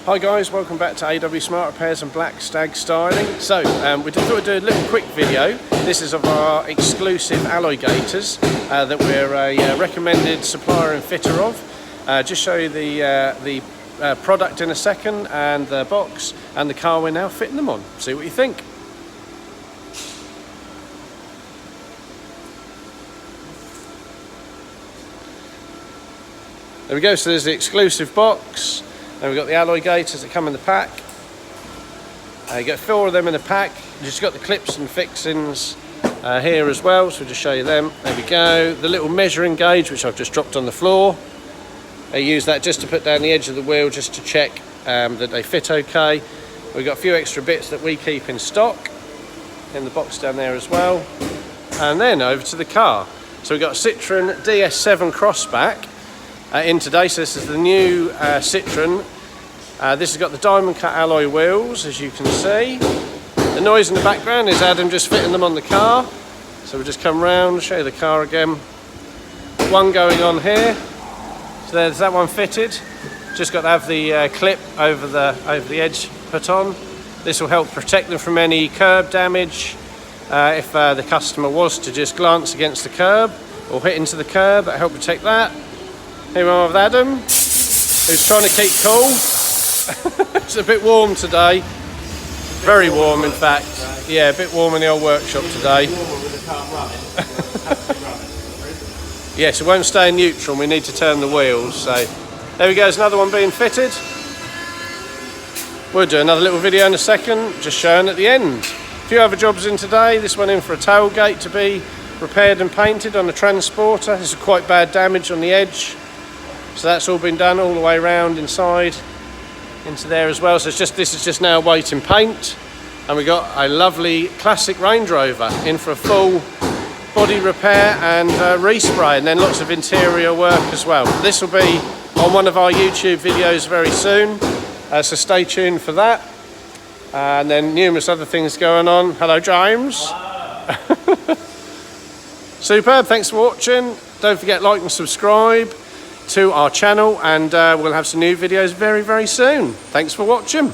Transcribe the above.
Hi guys, welcome back to AW Smart Repairs and Black Stag Styling. So, we thought we'd do a little quick video. This is of our exclusive AlloyGators that we're a recommended supplier and fitter of. Just show you the product in a second, and the box and the car we're now fitting them on. See what you think. There we go, so there's the exclusive box. And we've got the AlloyGators that come in the pack. You get 4 of them in the pack. You've just got the clips and fixings here as well, so we'll just show you them. There we go. The little measuring gauge, which I've just dropped on the floor. I use that just to put down the edge of the wheel, just to check that they fit okay. We've got a few extra bits that we keep in stock in the box down there as well. And then over to the car. So we've got a Citroen DS7 Crossback in today. So this is the new Citroen. This has got the diamond cut alloy wheels, as you can see. The noise in the background is Adam just fitting them on the car. So we'll just come round, show you the car again. One going on here. So there's that one fitted. Just got to have the clip over the edge put on. This will help protect them from any curb damage. If the customer was to just glance against the curb or hit into the curb, that'll help protect that. Here we are with Adam, who's trying to keep cool. It's a bit warm today. Very warm, in fact. Yeah, a bit warm in the old workshop today. Yes, it won't stay in neutral. We need to turn the wheels. So there we go. There's another one being fitted. We'll do another little video in a second, just showing at the end. A few other jobs in today. This one in for a tailgate to be repaired and painted on the transporter. This is quite bad damage on the edge. So that's all been done all the way around inside into there as well. So this is just now waiting paint. And we got a lovely classic Range Rover in for a full body repair and respray, and then lots of interior work as well. This will be on one of our YouTube videos very soon, so stay tuned for that. And then numerous other things going on. Hello James. Superb, thanks for watching. Don't forget, like and subscribe to our channel, and we'll have some new videos very, very soon. Thanks for watching.